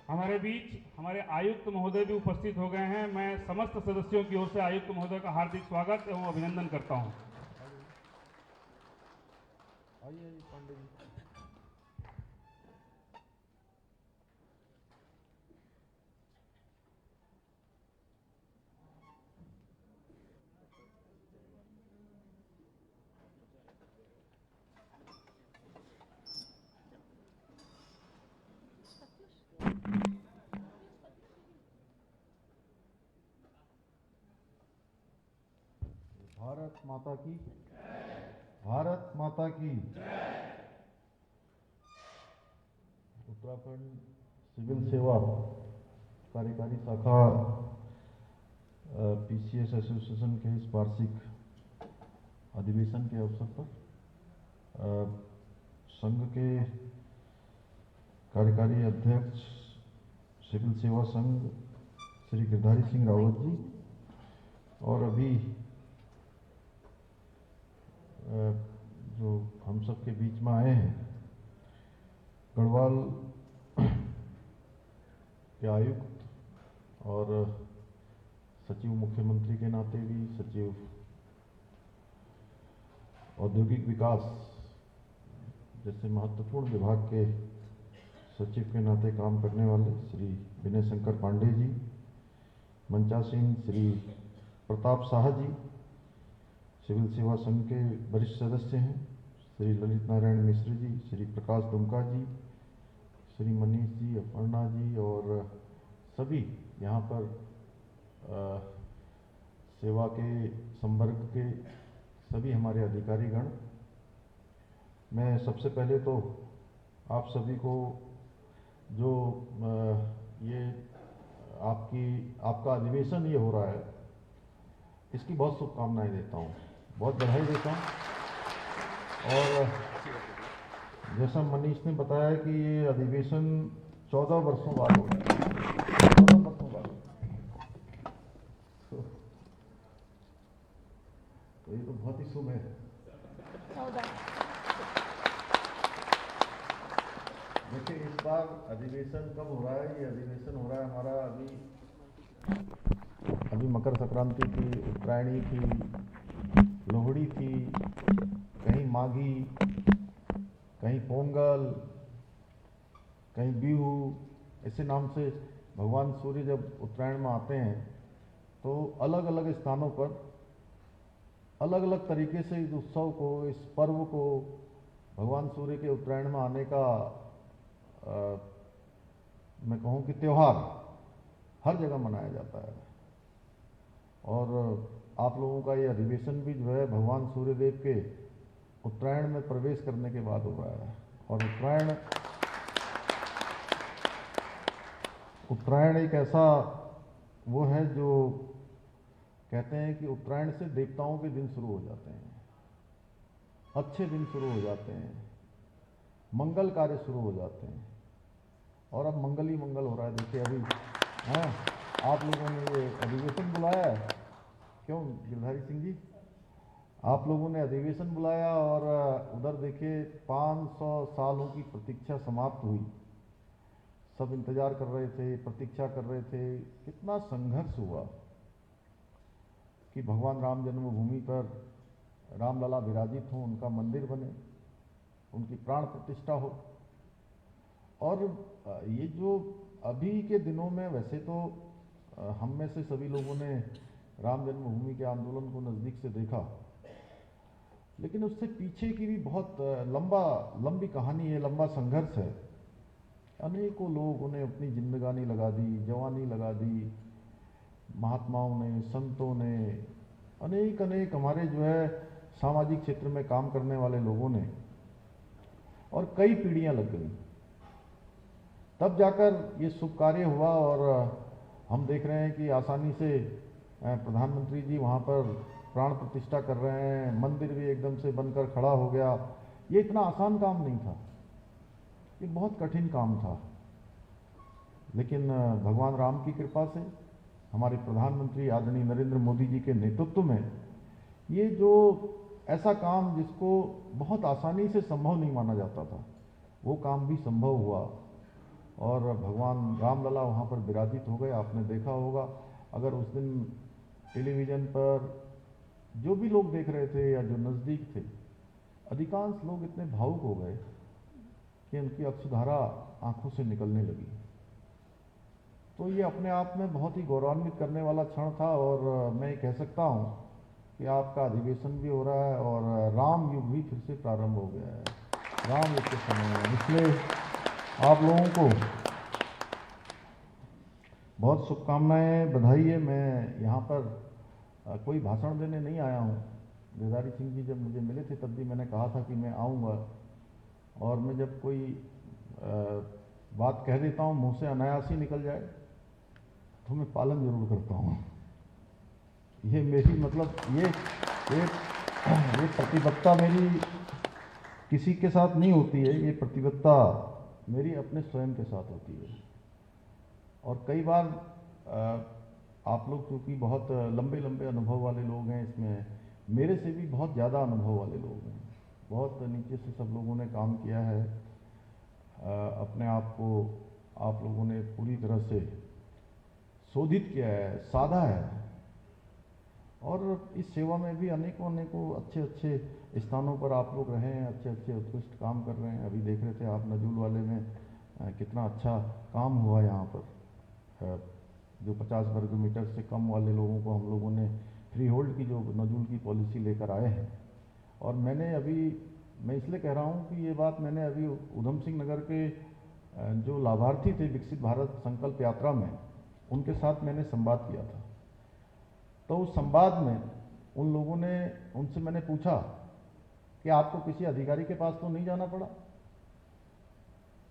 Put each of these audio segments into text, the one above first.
हमारे बीच हमारे आयुक्त महोदय भी उपस्थित हो गए हैं। मैं समस्त सदस्यों की ओर से आयुक्त महोदय का हार्दिक स्वागत एवं अभिनंदन करता हूं। आइए पांडे जी। भारत माता की, भारत माता की। उत्तराखंड सिविल सेवा कार्यकारी शाखा पीसीएस एसोसिएशन के इस वार्षिक अधिवेशन के अवसर पर संघ के कार्यकारी अध्यक्ष सिविल सेवा संघ श्री गिरधारी सिंह रावत जी और अभी जो हम सब के बीच में आए हैं गढ़वाल के आयुक्त और सचिव मुख्यमंत्री के नाते भी सचिव औद्योगिक विकास जैसे महत्वपूर्ण विभाग के सचिव के नाते काम करने वाले श्री विनय शंकर पांडे जी, मंचासीन श्री प्रताप शाह जी, सिविल सेवा संघ के वरिष्ठ सदस्य हैं श्री ललित नारायण मिश्र जी, श्री प्रकाश दुमका जी, श्री मनीष जी, अपर्णा जी और सभी यहाँ पर सेवा के संवर्ग के सभी हमारे अधिकारीगण। मैं सबसे पहले तो आप सभी को जो ये आपका अधिवेशन ये हो रहा है इसकी बहुत शुभकामनाएं देता हूँ, बहुत बधाई देता हूँ। और जैसा मनीष ने बताया कि ये अधिवेशन 14 वर्षों बाद हो गया, 14 वर्षों बाद। तो ये तो बहुत ही शुभ है। देखिए इस बार अधिवेशन कब हो रहा है, ये अधिवेशन हो रहा है हमारा अभी मकर संक्रांति थी, उत्तरायणी थी, लोहड़ी थी, कहीं माघी, कहीं पोंगल, कहीं बिहू, ऐसे नाम से भगवान सूर्य जब उत्तरायण में आते हैं तो अलग अलग स्थानों पर अलग अलग तरीके से इस उत्सव को, इस पर्व को, भगवान सूर्य के उत्तरायण में आने का मैं कहूँ कि त्योहार हर जगह मनाया जाता है। और आप लोगों का ये अधिवेशन भी जो है भगवान सूर्यदेव के उत्तरायण में प्रवेश करने के बाद हो रहा है। और उत्तरायण एक ऐसा वो है जो कहते हैं कि उत्तरायण से देवताओं के दिन शुरू हो जाते हैं, अच्छे दिन शुरू हो जाते हैं, मंगल कार्य शुरू हो जाते हैं। और अब मंगल ही मंगल हो रहा है। देखिए अभी आप लोगों ने ये अधिवेशन बुलाया है, क्यों गिरधारी सिंह जी, आप लोगों ने अधिवेशन बुलाया और उधर देखिए 500 सालों की प्रतीक्षा समाप्त हुई। सब इंतजार कर रहे थे, प्रतीक्षा कर रहे थे, कितना संघर्ष हुआ कि भगवान राम जन्मभूमि पर रामलला विराजित हों, उनका मंदिर बने, उनकी प्राण प्रतिष्ठा हो। और ये जो अभी के दिनों में वैसे तो हम में से सभी लोगों ने राम जन्मभूमि के आंदोलन को नज़दीक से देखा, लेकिन उससे पीछे की भी बहुत लंबी कहानी है, लंबा संघर्ष है। अनेकों लोगों ने अपनी जिंदगानी लगा दी, जवानी लगा दी, महात्माओं ने, संतों ने, अनेक हमारे जो है सामाजिक क्षेत्र में काम करने वाले लोगों ने, और कई पीढ़ियां लग गई, तब जाकर ये शुभ कार्य हुआ। और हम देख रहे हैं कि आसानी से प्रधानमंत्री जी वहाँ पर प्राण प्रतिष्ठा कर रहे हैं, मंदिर भी एकदम से बनकर खड़ा हो गया। ये इतना आसान काम नहीं था, ये बहुत कठिन काम था, लेकिन भगवान राम की कृपा से, हमारे प्रधानमंत्री आदरणीय नरेंद्र मोदी जी के नेतृत्व में ये जो ऐसा काम जिसको बहुत आसानी से संभव नहीं माना जाता था, वो काम भी संभव हुआ। और भगवान रामलला वहाँ पर विराजित हो गए। आपने देखा होगा, अगर उस दिन टेलीविज़न पर जो भी लोग देख रहे थे या जो नज़दीक थे, अधिकांश लोग इतने भावुक हो गए कि उनकी अश्रुधारा आंखों से निकलने लगी। तो ये अपने आप में बहुत ही गौरवान्वित करने वाला क्षण था। और मैं ये कह सकता हूँ कि आपका अधिवेशन भी हो रहा है और राम युग भी फिर से प्रारंभ हो गया है राम युग के समय में। इसलिए आप लोगों को बहुत शुभकामनाएं, बधाई है। मैं यहाँ पर कोई भाषण देने नहीं आया हूँ। गिरधारी सिंह जी जब मुझे मिले थे तब भी मैंने कहा था कि मैं आऊँगा, और मैं जब कोई बात कह देता हूँ मुँह से अनायास ही निकल जाए तो मैं पालन जरूर करता हूँ। ये मेरी मतलब ये प्रतिबद्धता मेरी किसी के साथ नहीं होती है, ये प्रतिबद्धता मेरी अपने स्वयं के साथ होती है। और कई बार आप लोग क्योंकि बहुत लंबे लंबे अनुभव वाले लोग हैं, इसमें मेरे से भी बहुत ज़्यादा अनुभव वाले लोग हैं, बहुत नीचे से सब लोगों ने काम किया है। अपने आप को आप लोगों ने पूरी तरह से शोधित किया है, साधा है, और इस सेवा में भी अनेकों अच्छे अच्छे स्थानों पर आप लोग रहे हैं, अच्छे अच्छे उत्कृष्ट काम कर रहे हैं। अभी देख रहे थे आप नजूल वाले में कितना अच्छा काम हुआ यहाँ पर। जो 50 वर्ग मीटर से कम वाले लोगों को हम लोगों ने फ्री होल्ड की जो नजूल की पॉलिसी लेकर आए हैं। और मैं इसलिए कह रहा हूँ कि ये बात मैंने अभी उधम सिंह नगर के जो लाभार्थी थे विकसित भारत संकल्प यात्रा में, उनके साथ मैंने संवाद किया था। तो उस संवाद में उनसे मैंने पूछा कि आपको किसी अधिकारी के पास तो नहीं जाना पड़ा,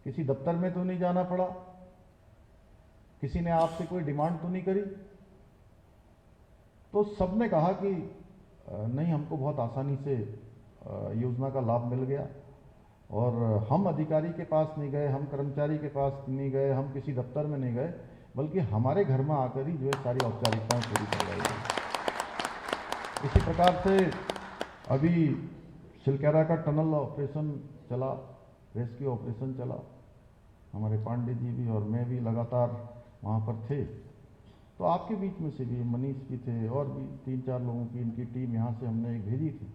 किसी दफ्तर में तो नहीं जाना पड़ा, किसी ने आपसे कोई डिमांड तो नहीं करी? तो सबने कहा कि नहीं, हमको बहुत आसानी से योजना का लाभ मिल गया, और हम अधिकारी के पास नहीं गए, हम कर्मचारी के पास नहीं गए, हम किसी दफ्तर में नहीं गए, बल्कि हमारे घर में आकर ही जो है सारी औपचारिकताएं पूरी करवाई गई। इसी प्रकार से अभी सिलकेरा का टनल ऑपरेशन चला, रेस्क्यू ऑपरेशन चला। हमारे पांडे जी भी और मैं भी लगातार वहाँ पर थे। तो आपके बीच में से भी मनीष भी थे, और भी 3-4 लोगों की इनकी टीम यहाँ से हमने एक भेजी थी।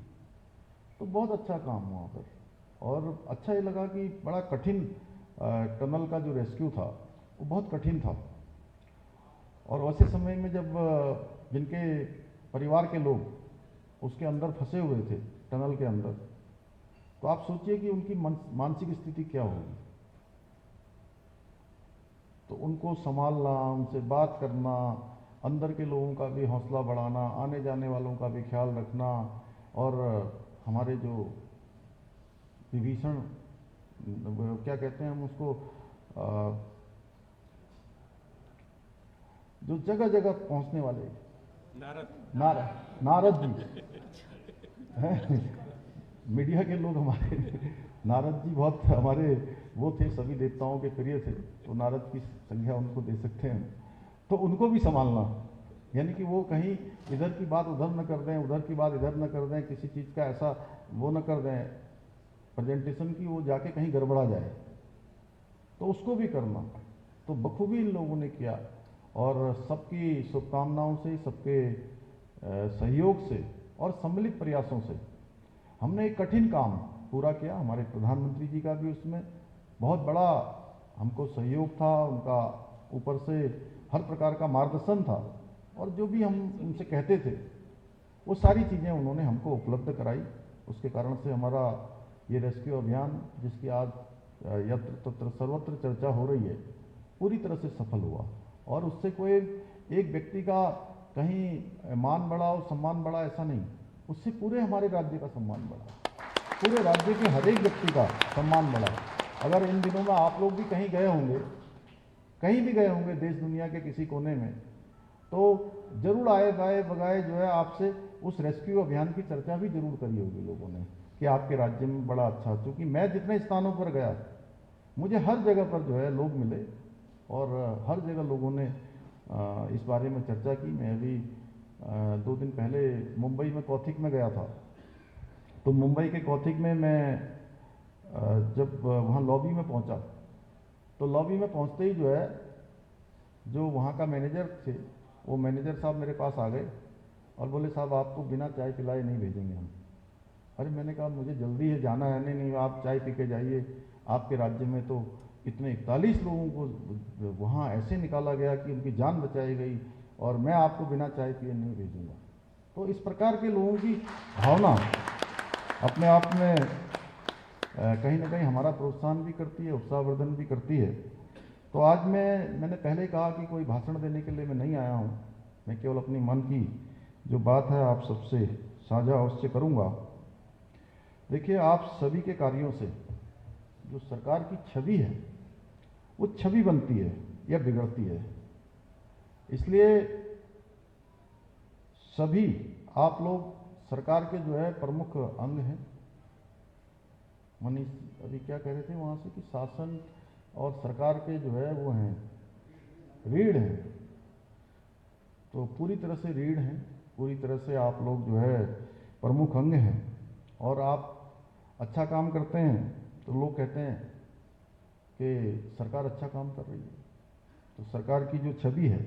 तो बहुत अच्छा काम वहाँ पर, और अच्छा ये लगा कि बड़ा कठिन टनल का जो रेस्क्यू था वो बहुत कठिन था। और वैसे समय में जब जिनके परिवार के लोग उसके अंदर फंसे हुए थे, टनल के अंदर, तो आप सोचिए कि उनकी मानसिक स्थिति क्या होगी। तो उनको संभालना, उनसे बात करना, अंदर के लोगों का भी हौसला बढ़ाना, आने जाने वालों का भी ख्याल रखना, और हमारे जो विभीषण, क्या कहते हैं हम उसको, जो जगह जगह पहुंचने वाले, नारद जी मीडिया के लोग हमारे नारद जी बहुत हमारे वो थे, सभी देवताओं के प्रिय थे, तो नारद की संज्ञा उनको दे सकते हैं। तो उनको भी संभालना, यानी कि वो कहीं इधर की बात उधर न कर दें, उधर की बात इधर न कर दें, किसी चीज़ का ऐसा वो न कर दें प्रेजेंटेशन की, वो जाके कहीं गड़बड़ा जाए, तो उसको भी करना। तो बखूबी इन लोगों ने किया, और सबकी शुभकामनाओं से, सबके सहयोग से और सम्मिलित प्रयासों से हमने एक कठिन काम पूरा किया। हमारे प्रधानमंत्री जी का भी उसमें बहुत बड़ा हमको सहयोग था, उनका ऊपर से हर प्रकार का मार्गदर्शन था, और जो भी हम उनसे कहते थे वो सारी चीज़ें उन्होंने हमको उपलब्ध कराई। उसके कारण से हमारा ये रेस्क्यू अभियान, जिसकी आज यत्र तत्र सर्वत्र चर्चा हो रही है, पूरी तरह से सफल हुआ। और उससे कोई एक व्यक्ति का कहीं मान बढ़ा और सम्मान बढ़ा, ऐसा नहीं, उससे पूरे हमारे राज्य का सम्मान बढ़ा, पूरे राज्य के हर एक व्यक्ति का सम्मान बढ़ा। अगर इन दिनों में आप लोग भी कहीं गए होंगे, कहीं भी गए होंगे देश दुनिया के किसी कोने में, तो जरूर आए गाए बगाए जो है आपसे उस रेस्क्यू अभियान की चर्चा भी जरूर करी होगी लोगों ने, कि आपके राज्य में बड़ा अच्छा। क्योंकि मैं जितने स्थानों पर गया, मुझे हर जगह पर जो है लोग मिले, और हर जगह लोगों ने इस बारे में चर्चा की। मैं अभी 2 दिन पहले मुंबई में कौथिग में गया था। तो मुंबई के कौथिग में मैं जब वहाँ लॉबी में पहुँचा, तो लॉबी में पहुंचते ही जो है, जो वहाँ का मैनेजर थे, वो मैनेजर साहब मेरे पास आ गए और बोले साहब आपको बिना चाय पिलाए नहीं भेजेंगे हम। अरे मैंने कहा मुझे जल्दी है, जाना है। नहीं नहीं, आप चाय पी के जाइए, आपके राज्य में तो इतने 41 लोगों को वहाँ ऐसे निकाला गया कि उनकी जान बचाई गई और मैं आपको बिना चाय पिए नहीं भेजूंगा। तो इस प्रकार के लोगों की भावना अपने आप में कहीं ना कहीं हमारा प्रोत्साहन भी करती है, उत्साहवर्धन भी करती है। तो आज मैंने पहले कहा कि कोई भाषण देने के लिए मैं नहीं आया हूँ, मैं केवल अपनी मन की जो बात है आप सबसे साझा अवश्य करूँगा। देखिए, आप सभी के कार्यों से जो सरकार की छवि है वो छवि बनती है या बिगड़ती है। इसलिए सभी आप लोग सरकार के जो है प्रमुख अंग हैं। मनीष अभी क्या कह रहे थे वहाँ से कि शासन और सरकार के जो है वो हैं रीढ़ हैं, तो पूरी तरह से रीढ़ हैं, पूरी तरह से आप लोग जो है प्रमुख अंग हैं। और आप अच्छा काम करते हैं तो लोग कहते हैं कि सरकार अच्छा काम कर रही है। तो सरकार की जो छवि है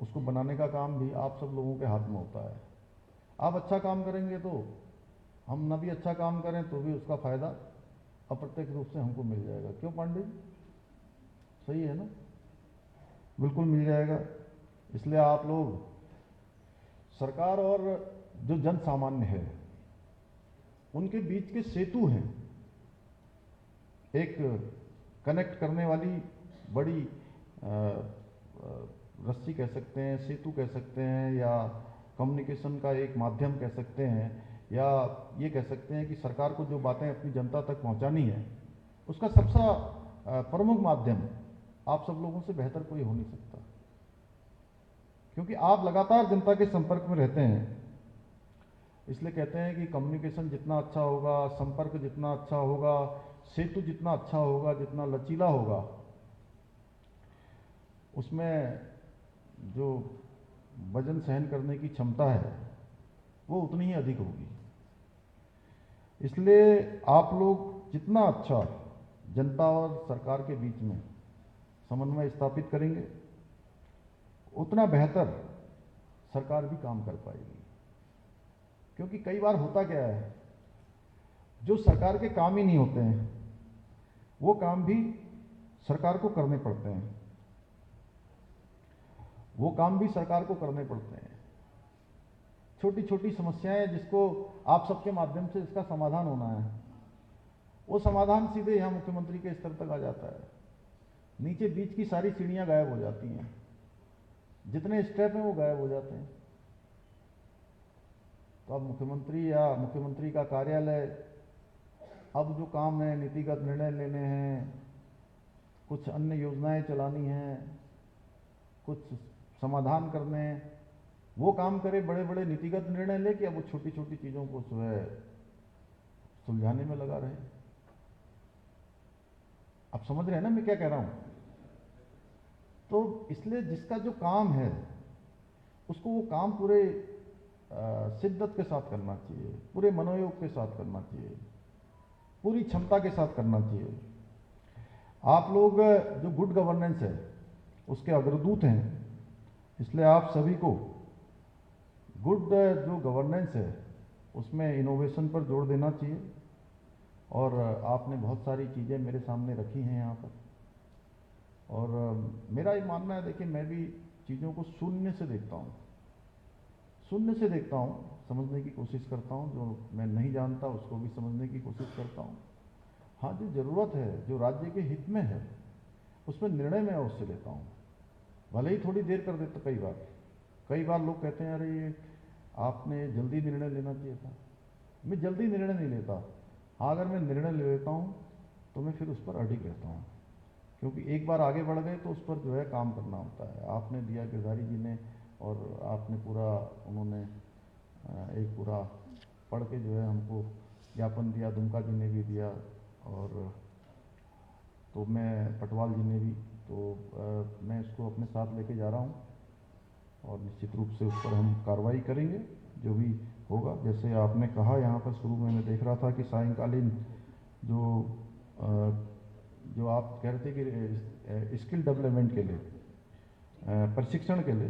उसको बनाने का काम भी आप सब लोगों के हाथ में होता है। आप अच्छा काम करेंगे तो हम न भी अच्छा काम करें तो भी उसका फायदा अप्रत्यक्ष रूप से हमको मिल जाएगा। क्यों पांडे जी, सही है ना? बिल्कुल मिल जाएगा। इसलिए आप लोग सरकार और जो जन सामान्य है उनके बीच के सेतु हैं, एक कनेक्ट करने वाली बड़ी रस्सी कह सकते हैं, सेतु कह सकते हैं, या कम्युनिकेशन का एक माध्यम कह सकते हैं, या ये कह सकते हैं कि सरकार को जो बातें अपनी जनता तक पहुंचानी है उसका सबसे प्रमुख माध्यम आप सब लोगों से बेहतर कोई हो नहीं सकता, क्योंकि आप लगातार जनता के संपर्क में रहते हैं। इसलिए कहते हैं कि कम्युनिकेशन जितना अच्छा होगा, संपर्क जितना अच्छा होगा, सेतु जितना अच्छा होगा, जितना लचीला होगा, उसमें जो वजन सहन करने की क्षमता है वो उतनी ही अधिक होगी। इसलिए आप लोग जितना अच्छा जनता और सरकार के बीच में समन्वय स्थापित करेंगे उतना बेहतर सरकार भी काम कर पाएगी। क्योंकि कई बार होता क्या है, जो सरकार के काम ही नहीं होते हैं वो काम भी सरकार को करने पड़ते हैं, वो काम भी सरकार को करने पड़ते हैं। छोटी छोटी समस्याएं जिसको आप सबके माध्यम से इसका समाधान होना है, वो समाधान सीधे यहाँ मुख्यमंत्री के स्तर तक आ जाता है। नीचे बीच की सारी सीढ़ियां गायब हो जाती हैं, जितने स्टेप हैं वो गायब हो जाते हैं। तो अब मुख्यमंत्री या मुख्यमंत्री का कार्यालय अब जो काम है, नीतिगत निर्णय लेने हैं, कुछ अन्य योजनाएं चलानी हैं, कुछ समाधान करने हैं, वो काम करे, बड़े बड़े नीतिगत निर्णय लेके अब वो छोटी छोटी चीज़ों को जो है सुलझाने में लगा रहे। आप समझ रहे हैं ना मैं क्या कह रहा हूं? तो इसलिए जिसका जो काम है उसको वो काम पूरे शिद्दत के साथ करना चाहिए, पूरे मनोयोग के साथ करना चाहिए, पूरी क्षमता के साथ करना चाहिए। आप लोग जो गुड गवर्नेंस है उसके अग्रदूत हैं, इसलिए आप सभी को गुड जो गवर्नेंस है उसमें इनोवेशन पर जोर देना चाहिए। और आपने बहुत सारी चीज़ें मेरे सामने रखी हैं यहाँ पर, और मेरा ये मानना है, देखिए मैं भी चीज़ों को शून्य से देखता हूँ, शून्य से देखता हूँ, समझने की कोशिश करता हूँ, जो मैं नहीं जानता उसको भी समझने की कोशिश करता हूँ। हाँ, जो ज़रूरत है, जो राज्य के हित में है, उसमें निर्णय मैं उससे लेता हूँ, भले ही थोड़ी देर कर देता। कई बार लोग कहते हैं अरे ये आपने जल्दी निर्णय लेना चाहिए था। मैं जल्दी निर्णय नहीं लेता। हाँ, अगर मैं निर्णय ले लेता हूँ तो मैं फिर उस पर अडिग रहता हूँ, क्योंकि एक बार आगे बढ़ गए तो उस पर जो है काम करना होता है। आपने दिया गिरधारी जी ने, और आपने पूरा, उन्होंने एक पूरा पढ़ के जो है हमको ज्ञापन दिया, दुमका जी ने भी दिया, और तो मैं पटवाल जी ने भी, तो मैं इसको अपने साथ लेके जा रहा हूँ और निश्चित रूप से उस पर हम कार्रवाई करेंगे जो भी होगा। जैसे आपने कहा, यहाँ पर शुरू में मैं देख रहा था कि सायंकालीन जो जो आप कह रहे थे कि स्किल डेवलपमेंट के लिए, प्रशिक्षण के लिए,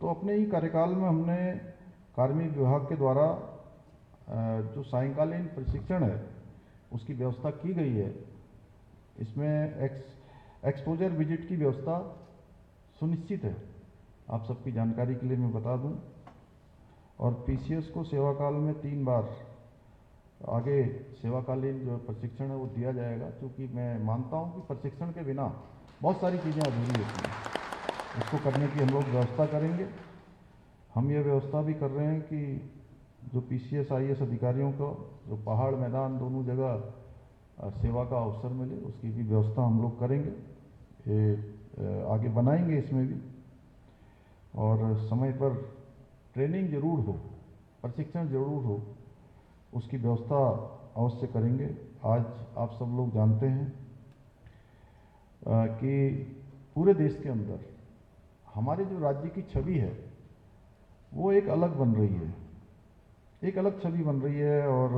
तो अपने ही कार्यकाल में हमने कार्मिक विभाग के द्वारा जो सायंकालीन प्रशिक्षण है उसकी व्यवस्था की गई है। इसमें एक्सपोजर विजिट की व्यवस्था सुनिश्चित है। आप सबकी जानकारी के लिए मैं बता दूं, और पीसीएस को सेवा काल में 3 बार आगे सेवाकालीन जो प्रशिक्षण है वो दिया जाएगा, क्योंकि मैं मानता हूं कि प्रशिक्षण के बिना बहुत सारी चीज़ें अधूरी होती हैं। उसको करने की हम लोग व्यवस्था करेंगे। हम ये व्यवस्था भी कर रहे हैं कि जो पीसीएस आईएएस अधिकारियों को जो पहाड़ मैदान दोनों जगह सेवा का अवसर मिले, उसकी भी व्यवस्था हम लोग करेंगे। ये आगे बनाएंगे इसमें भी, और समय पर ट्रेनिंग जरूर हो, प्रशिक्षण जरूर हो, उसकी व्यवस्था अवश्य करेंगे। आज आप सब लोग जानते हैं कि पूरे देश के अंदर हमारे जो राज्य की छवि है वो एक अलग बन रही है, एक अलग छवि बन रही है, और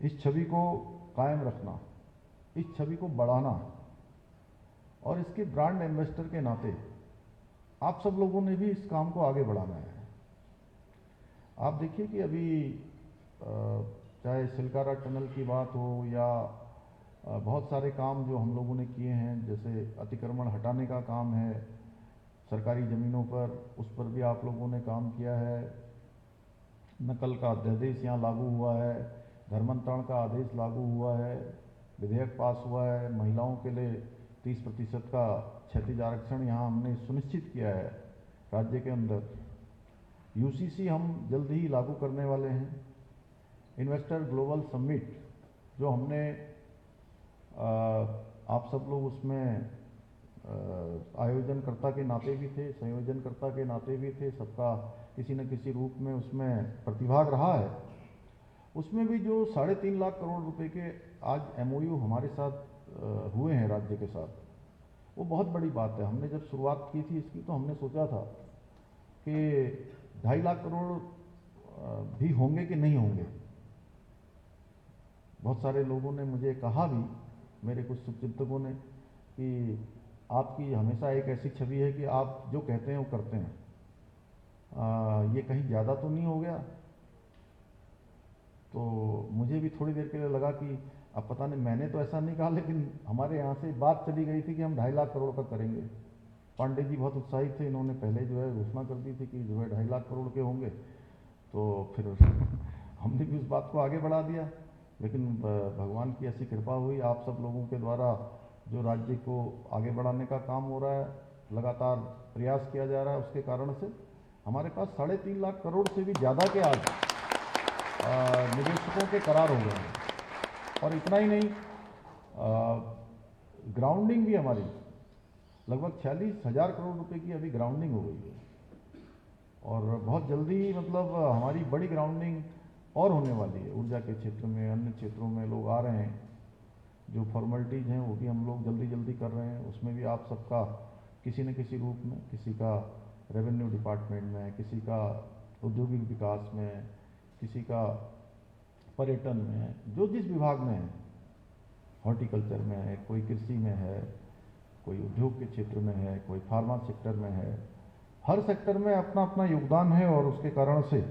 इस छवि को कायम रखना, इस छवि को बढ़ाना, और इसके ब्रांड एम्बेसडर के नाते आप सब लोगों ने भी इस काम को आगे बढ़ाना है। आप देखिए कि अभी चाहे सिलकारा टनल की बात हो या बहुत सारे काम जो हम लोगों ने किए हैं, जैसे अतिक्रमण हटाने का काम है सरकारी ज़मीनों पर, उस पर भी आप लोगों ने काम किया है। नकल का अध्यादेश यहाँ लागू हुआ है, धर्मांतरण का आदेश लागू हुआ है, विधेयक पास हुआ है, महिलाओं के लिए 30% का क्षैतिज आरक्षण यहाँ हमने सुनिश्चित किया है राज्य के अंदर। यूसीसी हम जल्द ही लागू करने वाले हैं। इन्वेस्टर ग्लोबल समिट जो हमने आप सब लोग उसमें आयोजनकर्ता के नाते भी थे, संयोजनकर्ता के नाते भी थे, सबका किसी न किसी रूप में उसमें प्रतिभाग रहा है। उसमें भी जो 3.5 लाख करोड़ रुपए के आज एमओयू हमारे साथ हुए हैं राज्य के साथ, वो बहुत बड़ी बात है। हमने जब शुरुआत की थी इसकी तो हमने सोचा था कि 2.5 लाख करोड़ भी होंगे कि नहीं होंगे। बहुत सारे लोगों ने मुझे कहा भी, मेरे कुछ शुभचिंतकों ने, कि आपकी हमेशा एक ऐसी छवि है कि आप जो कहते हैं वो करते हैं, ये कहीं ज़्यादा तो नहीं हो गया। तो मुझे भी थोड़ी देर के लिए लगा कि अब पता नहीं, मैंने तो ऐसा नहीं कहा, लेकिन हमारे यहाँ से बात चली गई थी कि हम 2.5 लाख करोड़ का करेंगे। पांडे जी बहुत उत्साहित थे, इन्होंने पहले जो है घोषणा कर दी थी कि जो है 2.5 लाख करोड़ के होंगे। तो फिर हमने भी उस बात को आगे बढ़ा दिया, लेकिन भगवान की ऐसी कृपा हुई, आप सब लोगों के द्वारा जो राज्य को आगे बढ़ाने का काम हो रहा है, लगातार प्रयास किया जा रहा है, उसके कारण से हमारे पास 3.5 लाख करोड़ से भी ज़्यादा के आज निवेशकों के करार हो गए हैं। और इतना ही नहीं, ग्राउंडिंग भी हमारी लगभग 46,000 करोड़ रुपए की अभी ग्राउंडिंग हो गई है, और बहुत जल्दी मतलब हमारी बड़ी ग्राउंडिंग और होने वाली है। ऊर्जा के क्षेत्र में, अन्य क्षेत्रों में लोग आ रहे हैं, जो फॉर्मेलिटीज़ हैं वो भी हम लोग जल्दी जल्दी कर रहे हैं। उसमें भी आप सबका किसी न किसी रूप में, किसी का रेवेन्यू डिपार्टमेंट में, किसी का औद्योगिक विकास में, किसी का पर्यटन में, जो जिस विभाग में है, हॉर्टिकल्चर में है, कोई कृषि में है, कोई उद्योग के क्षेत्र में है, कोई फार्मा सेक्टर में है, हर सेक्टर में अपना अपना योगदान है। और उसके कारण से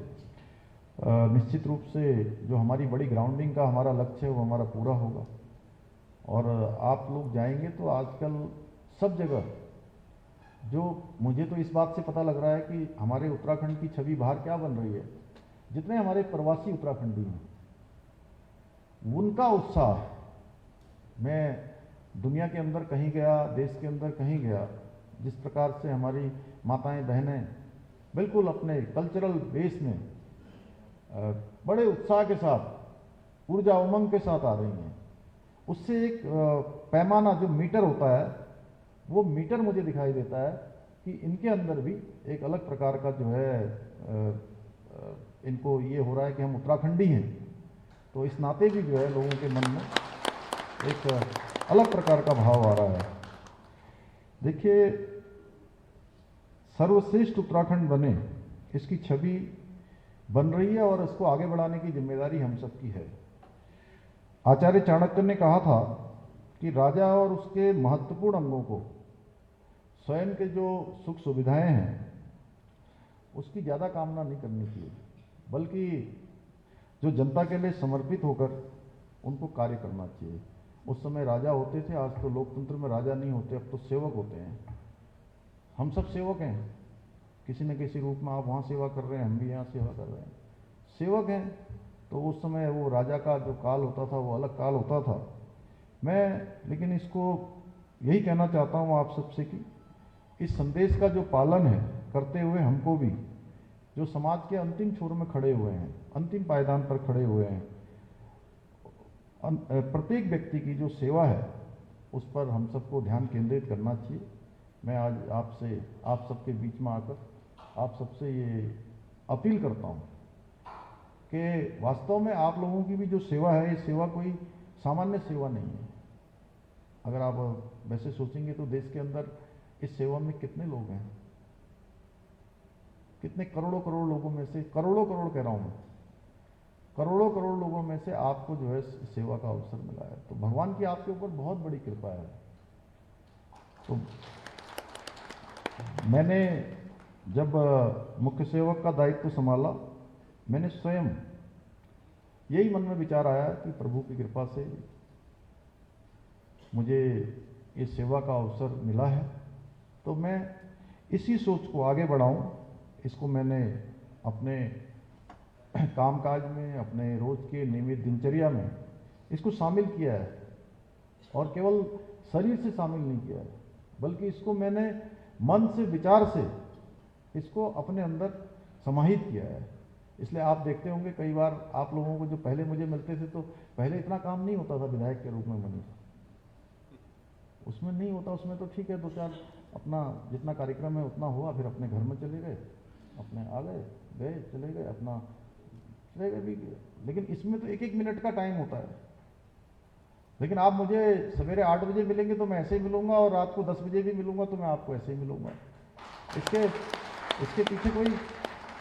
निश्चित रूप से जो हमारी बड़ी ग्राउंडिंग का हमारा लक्ष्य है वो हमारा पूरा होगा। और आप लोग जाएंगे तो आजकल सब जगह, जो मुझे तो इस बात से पता लग रहा है कि हमारे उत्तराखंड की छवि बाहर क्या बन रही है, जितने हमारे प्रवासी उत्तराखंडी हैं उनका उत्साह, मैं दुनिया के अंदर कहीं गया, देश के अंदर कहीं गया, जिस प्रकार से हमारी माताएं बहनें बिल्कुल अपने कल्चरल बेस में बड़े उत्साह के साथ, ऊर्जा उमंग के साथ आ रही हैं, उससे एक पैमाना जो मीटर होता है, वो मीटर मुझे दिखाई देता है कि इनके अंदर भी एक अलग प्रकार का जो है इनको ये हो रहा है कि हम उत्तराखंडी हैं। तो इस नाते भी जो है लोगों के मन में एक अलग प्रकार का भाव आ रहा है। देखिए, सर्वश्रेष्ठ उत्तराखंड बने, इसकी छवि बन रही है और इसको आगे बढ़ाने की जिम्मेदारी हम सबकी है। आचार्य चाणक्य ने कहा था कि राजा और उसके महत्वपूर्ण अंगों को स्वयं के जो सुख सुविधाएं हैं उसकी ज़्यादा कामना नहीं करनी चाहिए, बल्कि जो जनता के लिए समर्पित होकर उनको कार्य करना चाहिए। उस समय राजा होते थे, आज तो लोकतंत्र में राजा नहीं होते, अब तो सेवक होते हैं। हम सब सेवक हैं, किसी न किसी रूप में। आप वहाँ सेवा कर रहे हैं, हम भी यहाँ सेवा कर रहे हैं, सेवक हैं। तो उस समय वो राजा का जो काल होता था वो अलग काल होता था। मैं लेकिन इसको यही कहना चाहता हूँ आप सबसे कि इस संदेश का जो पालन है करते हुए हमको भी, जो समाज के अंतिम छोर में खड़े हुए हैं, अंतिम पायदान पर खड़े हुए हैं, प्रत्येक व्यक्ति की जो सेवा है उस पर हम सबको ध्यान केंद्रित करना चाहिए। मैं आज आपसे, आप सबके बीच में आकर आप सबसे ये अपील करता हूँ कि वास्तव में आप लोगों की भी जो सेवा है, ये सेवा कोई सामान्य सेवा नहीं है। अगर आप वैसे सोचेंगे तो देश के अंदर इस सेवा में कितने लोग हैं, कितने करोड़ों करोड़ लोगों में से, करोड़ों करोड़ कह रहा हूँ मैं, करोड़ों करोड़ लोगों में से आपको जो है सेवा का अवसर मिला है। तो भगवान की आपके ऊपर बहुत बड़ी कृपा है। तो मैंने जब मुख्य सेवक का दायित्व संभाला, मैंने स्वयं यही मन में विचार आया कि प्रभु की कृपा से मुझे इस सेवा का अवसर मिला है, तो मैं इसी सोच को आगे बढ़ाऊं। इसको मैंने अपने कामकाज में, अपने रोज के नियमित दिनचर्या में इसको शामिल किया है, और केवल शरीर से शामिल नहीं किया है, बल्कि इसको मैंने मन से, विचार से इसको अपने अंदर समाहित किया है। इसलिए आप देखते होंगे कई बार आप लोगों को, जो पहले मुझे मिलते थे, तो पहले इतना काम नहीं होता था विधायक के रूप में मनीष, उसमें नहीं होता। उसमें तो ठीक है, दो चार अपना जितना कार्यक्रम है उतना हुआ, फिर अपने घर में चले गए, अपने आ गए, गए, चले गए, अपना चले गए भी। लेकिन इसमें तो एक एक मिनट का टाइम होता है। लेकिन आप मुझे सवेरे 8 बजे मिलेंगे तो मैं ऐसे ही मिलूंगा, और रात को 10 बजे भी मिलूंगा तो मैं आपको ऐसे ही मिलूंगा। इसके पीछे कोई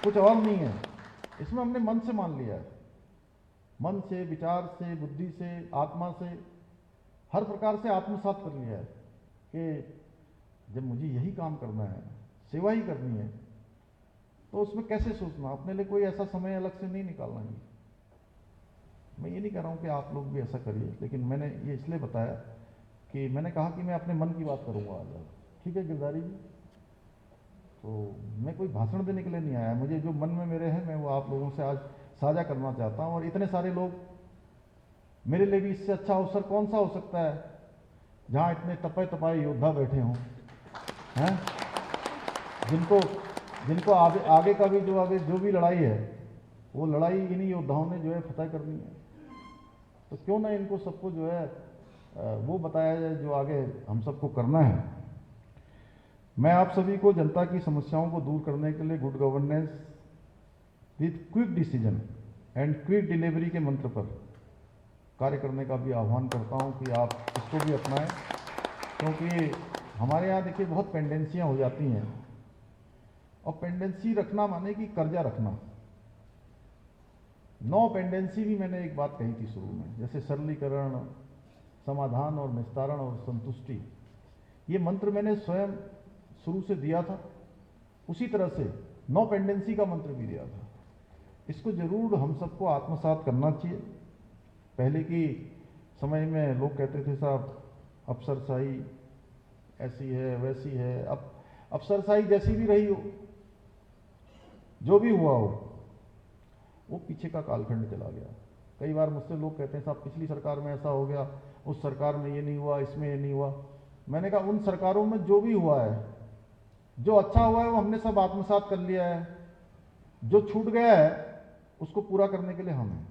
कुछ और नहीं है। इसमें हमने मन से मान लिया है, मन से, विचार से, बुद्धि से, आत्मा से, हर प्रकार से आत्मसात कर लिया है कि जब मुझे यही काम करना है, सेवा ही करनी है, तो उसमें कैसे सोचना, अपने लिए कोई ऐसा समय अलग से नहीं निकालना है। मैं ये नहीं कह रहा हूँ कि आप लोग भी ऐसा करिए, लेकिन मैंने ये इसलिए बताया कि मैंने कहा कि मैं अपने मन की बात करूँगा आज। ठीक है गिरधारी जी, तो मैं कोई भाषण देने के लिए नहीं आया, मुझे जो मन में मेरे हैं मैं वो आप लोगों से आज साझा करना चाहता हूँ। और इतने सारे लोग, मेरे लिए भी इससे अच्छा अवसर कौन सा हो सकता है जहाँ इतने तपे तपाए योद्धा बैठे हों, हैं, जिनको आगे का भी जो भी लड़ाई है, वो लड़ाई इन्हीं योद्धाओं ने जो है फतह करनी है। तो क्यों ना इनको सबको जो है वो बताया जाए जो आगे हम सबको करना है। मैं आप सभी को जनता की समस्याओं को दूर करने के लिए good governance with quick decision and quick delivery के मंत्र पर कार्य करने का भी आह्वान करता हूं कि आप इसको भी अपनाएं, क्योंकि हमारे यहाँ देखिए बहुत पेंडेंसियाँ हो जाती हैं, और पेंडेंसी रखना माने कि कर्जा रखना। नो पेंडेंसी भी मैंने एक बात कही थी शुरू में, जैसे सरलीकरण, समाधान और निस्तारण और संतुष्टि, ये मंत्र मैंने स्वयं शुरू से दिया था। उसी तरह से नो पेंडेंसी का मंत्र भी दिया था। इसको जरूर हम सबको आत्मसात करना चाहिए। पहले की समय में लोग कहते थे साहब अफसरशाही ऐसी है वैसी है। अब अफसरशाही जैसी भी रही हो, जो भी हुआ हो, वो पीछे का कालखंड चला गया। कई बार मुझसे लोग कहते हैं साहब पिछली सरकार में ऐसा हो गया, उस सरकार में ये नहीं हुआ, इसमें ये नहीं हुआ। मैंने कहा उन सरकारों में जो भी हुआ है, जो अच्छा हुआ है वो हमने सब आत्मसात कर लिया है, जो छूट गया है उसको पूरा करने के लिए हम हैं,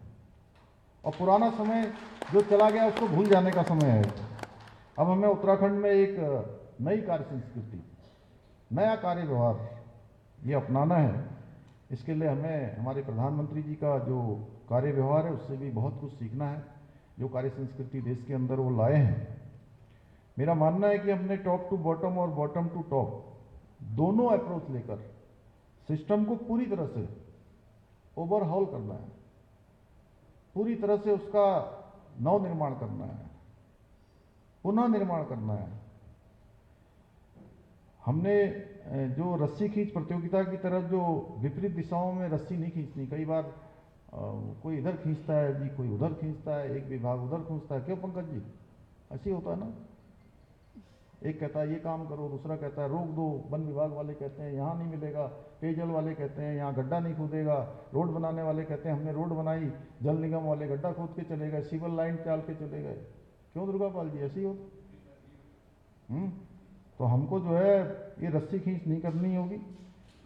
और पुराना समय जो चला गया उसको भूल जाने का समय है। अब हमें उत्तराखंड में एक नई कार्य संस्कृति, नया कार्य व्यवहार ये अपनाना है। इसके लिए हमें हमारे प्रधानमंत्री जी का जो कार्य व्यवहार है उससे भी बहुत कुछ सीखना है, जो कार्य संस्कृति देश के अंदर वो लाए हैं। मेरा मानना है कि हमने टॉप टू बॉटम और बॉटम टू टॉप दोनों अप्रोच लेकर सिस्टम को पूरी तरह से ओवरहॉल करना है, पूरी तरह से उसका नव निर्माण करना है, पुनः निर्माण करना है। हमने जो रस्सी खींच प्रतियोगिता की तरफ जो विपरीत दिशाओं में रस्सी नहीं खींचनी। कई बार कोई इधर खींचता है जी, कोई उधर खींचता है, एक विभाग उधर खींचता है। क्यों पंकज जी? ऐसे होता है ना, एक कहता है ये काम करो, दूसरा कहता है रोक दो, वन विभाग वाले कहते हैं यहाँ नहीं मिलेगा, पेयजल वाले कहते हैं यहाँ गड्ढा नहीं खोदेगा, रोड बनाने वाले कहते हैं हमने रोड बनाई, जल निगम वाले गड्ढा खोद के चले गए, सिविल लाइन चाल के चले गए। क्यों दुर्गापाल जी? ऐसी हो। तो हमको जो है ये रस्सी खींच नहीं करनी होगी,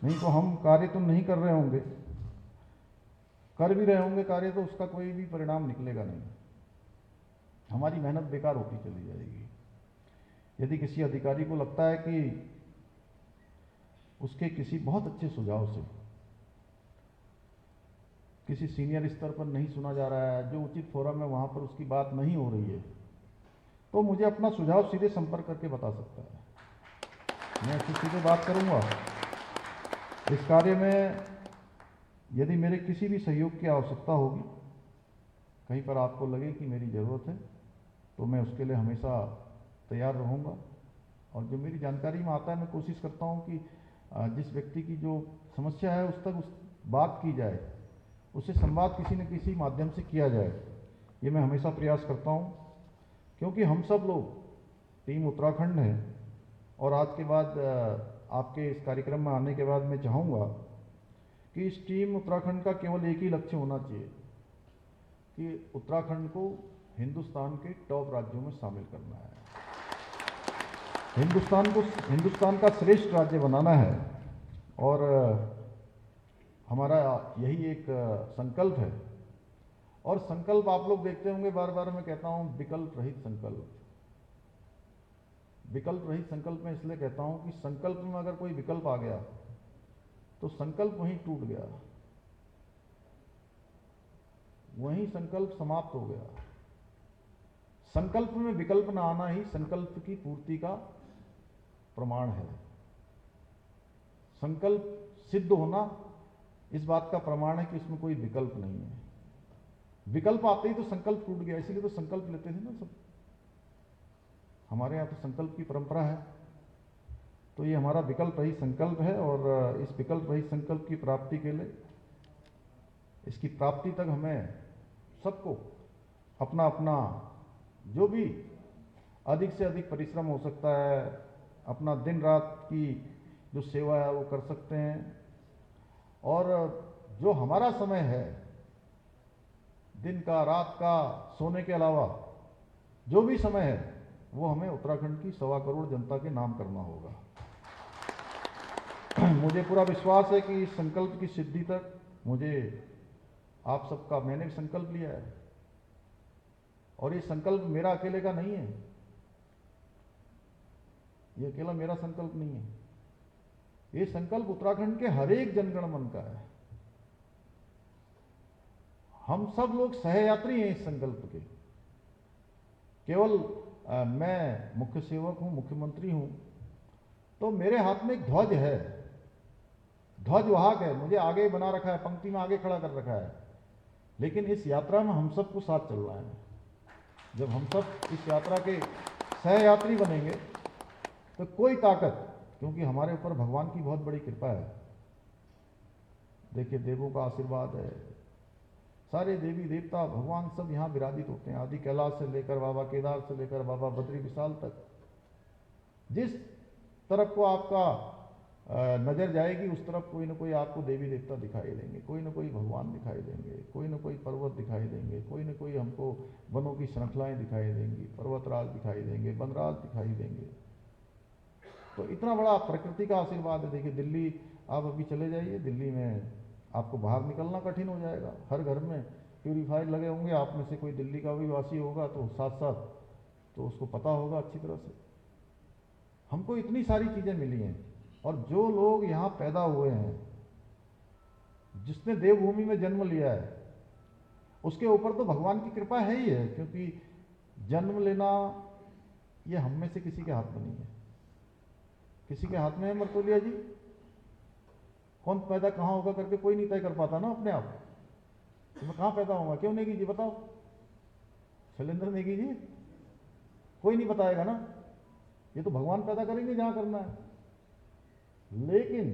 नहीं तो हम कार्य तो नहीं कर रहे होंगे, कर भी रहे होंगे कार्य तो उसका कोई भी परिणाम निकलेगा नहीं, हमारी मेहनत बेकार होती चली जाएगी। यदि किसी अधिकारी को लगता है कि उसके किसी बहुत अच्छे सुझाव से किसी सीनियर स्तर पर नहीं सुना जा रहा है, जो उचित फोरम है वहां पर उसकी बात नहीं हो रही है, तो मुझे अपना सुझाव सीधे संपर्क करके बता सकता है, मैं उससे सीधे बात करूंगा। इस कार्य में यदि मेरे किसी भी सहयोग की आवश्यकता होगी, कहीं पर आपको लगे कि मेरी ज़रूरत है, तो मैं उसके लिए हमेशा तैयार रहूँगा। और जो मेरी जानकारी में आता है मैं कोशिश करता हूँ कि जिस व्यक्ति की जो समस्या है उस तक उस बात की जाए, उससे संवाद किसी न किसी माध्यम से किया जाए, ये मैं हमेशा प्रयास करता हूँ। क्योंकि हम सब लोग टीम उत्तराखंड हैं और आज के बाद आपके इस कार्यक्रम में आने के बाद मैं चाहूँगा कि इस टीम उत्तराखंड का केवल एक ही लक्ष्य होना चाहिए कि उत्तराखंड को हिंदुस्तान के टॉप राज्यों में शामिल करना है, हिंदुस्तान का श्रेष्ठ राज्य बनाना है। और हमारा यही एक संकल्प है। और संकल्प आप लोग देखते होंगे, बार बार मैं कहता हूं विकल्प रहित संकल्प। विकल्प रहित संकल्प में इसलिए कहता हूं कि संकल्प में अगर कोई विकल्प आ गया तो संकल्प वहीं टूट गया, वहीं संकल्प समाप्त हो गया। संकल्प में विकल्प न आना ही संकल्प की पूर्ति का प्रमाण है। संकल्प सिद्ध होना इस बात का प्रमाण है कि इसमें कोई विकल्प नहीं है। विकल्प आते ही तो संकल्प टूट गया, इसीलिए तो संकल्प लेते थे ना सब। हमारे यहाँ तो संकल्प की परंपरा है। तो ये हमारा विकल्प रहित संकल्प है और इस विकल्प रहित संकल्प की प्राप्ति के लिए, इसकी प्राप्ति तक हमें सबको अपना अपना जो भी अधिक से अधिक परिश्रम हो सकता है, अपना दिन रात की जो सेवा है वो कर सकते हैं। और जो हमारा समय है, दिन का रात का सोने के अलावा जो भी समय है, वो हमें उत्तराखंड की 1.25 करोड़ जनता के नाम करना होगा। मुझे पूरा विश्वास है कि इस संकल्प की सिद्धि तक मुझे आप सबका, मैंने भी संकल्प लिया है और ये संकल्प मेरा अकेले का नहीं है, ये अकेला मेरा संकल्प नहीं है, ये संकल्प उत्तराखंड के हर एक जनगण मन का है। हम सब लोग सहयात्री हैं इस संकल्प के। केवल मैं मुख्य सेवक हूं, मुख्यमंत्री हूं, तो मेरे हाथ में एक ध्वज है, ध्वज वाहक है, मुझे आगे बना रखा है, पंक्ति में आगे खड़ा कर रखा है। लेकिन इस यात्रा में हम सबको साथ चलना है। जब हम सब इस यात्रा के सहयात्री बनेंगे तो कोई ताकत, क्योंकि हमारे ऊपर भगवान की बहुत बड़ी कृपा है। देखिए, देवों का आशीर्वाद है, सारे देवी देवता भगवान सब यहाँ विराजित होते हैं, आदि कैलाश से लेकर बाबा केदार से लेकर बाबा बद्री विशाल तक। जिस तरफ को आपका नजर जाएगी उस तरफ कोई ना कोई आपको देवी देवता दिखाई देंगे, कोई ना कोई भगवान दिखाई देंगे, कोई ना कोई पर्वत दिखाई देंगे, कोई ना कोई हमको वनों की श्रृंखलाएं दिखाई देंगी, पर्वतराज दिखाई देंगे, वनराज दिखाई देंगे। तो इतना बड़ा प्रकृति का आशीर्वाद है। देखिए, दिल्ली आप अभी चले जाइए, दिल्ली में आपको बाहर निकलना कठिन हो जाएगा। हर घर में प्यूरीफायर लगे होंगे। आप में से कोई दिल्ली का भी वासी होगा तो साथ साथ तो उसको पता होगा अच्छी तरह से। हमको इतनी सारी चीज़ें मिली हैं और जो लोग यहाँ पैदा हुए हैं, जिसने देवभूमि में जन्म लिया है, उसके ऊपर तो भगवान की कृपा है ही है, क्योंकि जन्म लेना ये हम में से किसी के हाथ में नहीं है। किसी के हाथ में है मरतोलिया जी? कौन पैदा कहाँ होगा करके कोई नहीं तय कर पाता ना अपने आप। तो मैं कहाँ पैदा होऊंगा? क्यों नेगी जी बताओ, शैलेंद्र नेगी जी? कोई नहीं बताएगा ना, ये तो भगवान पैदा करेंगे जहां करना है। लेकिन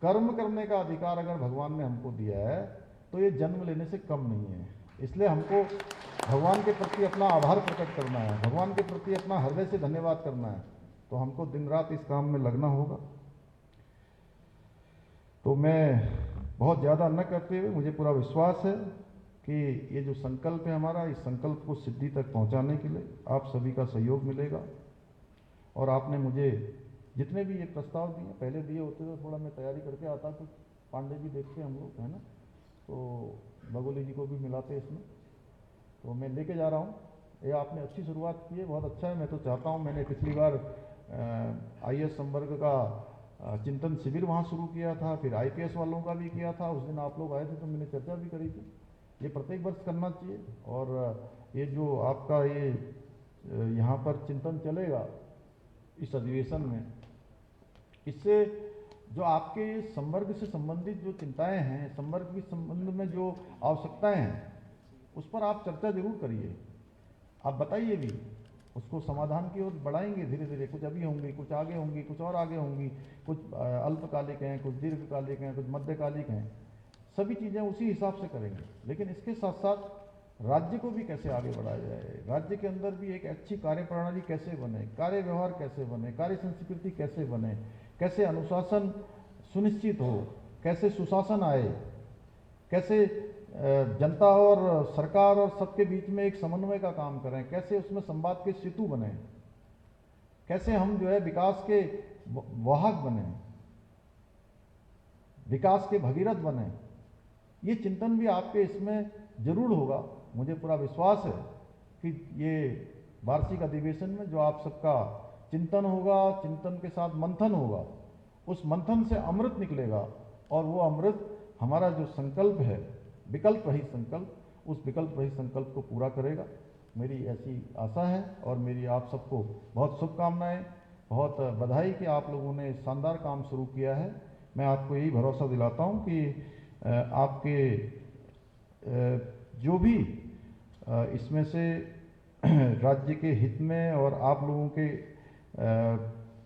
कर्म करने का अधिकार अगर भगवान ने हमको दिया है तो ये जन्म लेने से कम नहीं है। इसलिए हमको भगवान के प्रति अपना आभार प्रकट करना है, भगवान के प्रति अपना हृदय से धन्यवाद करना है। तो हमको दिन रात इस काम में लगना होगा। तो मैं बहुत ज़्यादा न करते हुए, मुझे पूरा विश्वास है कि ये जो संकल्प है हमारा, इस संकल्प को सिद्धि तक पहुंचाने के लिए आप सभी का सहयोग मिलेगा। और आपने मुझे जितने भी ये प्रस्ताव दिए, पहले दिए होते तो थोड़ा मैं तैयारी करके आता, कुछ पांडे जी देखते हम लोग, है ना, तो बगोली जी को भी मिलाते इसमें। तो मैं लेके जा रहा हूँ। ये आपने अच्छी शुरुआत की है, बहुत अच्छा है। मैं तो चाहता हूँ, मैंने पिछली बार IAS संवर्ग का चिंतन शिविर वहाँ शुरू किया था, फिर IPS वालों का भी किया था। उस दिन आप लोग आए थे तो मैंने चर्चा भी करी थी। ये प्रत्येक वर्ष करना चाहिए। और ये जो आपका ये यहाँ पर चिंतन चलेगा इस अधिवेशन में, इससे जो आपके संवर्ग से संबंधित जो चिंताएं हैं, संवर्ग के संबंध में जो आवश्यकताएं हैं, उस पर आप चर्चा जरूर करिए। आप बताइए भी, उसको समाधान की ओर बढ़ाएंगे धीरे धीरे। कुछ अभी होंगी, कुछ आगे होंगी, कुछ और आगे होंगी, कुछ अल्पकालिक हैं, कुछ दीर्घकालिक हैं, कुछ मध्यकालिक हैं। सभी चीज़ें उसी हिसाब से करेंगे। लेकिन इसके साथ साथ राज्य को भी कैसे आगे बढ़ाया जाए, राज्य के अंदर भी एक अच्छी कार्यप्रणाली कैसे बने, कार्य व्यवहार कैसे बने, कार्य संस्कृति कैसे बने, कैसे अनुशासन सुनिश्चित हो, कैसे सुशासन आए, कैसे जनता और सरकार और सबके बीच में एक समन्वय का काम करें, कैसे उसमें संवाद के सेतु बने, कैसे हम जो है विकास के वाहक बने, विकास के भगीरथ बने। ये चिंतन भी आपके इसमें जरूर होगा। मुझे पूरा विश्वास है कि ये वार्षिक अधिवेशन में जो आप सबका चिंतन होगा, चिंतन के साथ मंथन होगा, उस मंथन से अमृत निकलेगा। और वो अमृत हमारा जो संकल्प है, विकल्प रहित संकल्प, उस विकल्प रहित संकल्प को पूरा करेगा। मेरी ऐसी आशा है। और मेरी आप सबको बहुत शुभकामनाएं, बहुत बधाई कि आप लोगों ने शानदार काम शुरू किया है। मैं आपको यही भरोसा दिलाता हूं कि आपके जो भी इसमें से राज्य के हित में और आप लोगों के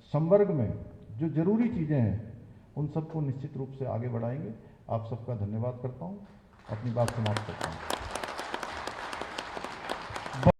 संवर्ग में जो जरूरी चीज़ें हैं, उन सबको निश्चित रूप से आगे बढ़ाएंगे। आप सबका धन्यवाद करता हूं। अपनी बात समाप्त करता हूं।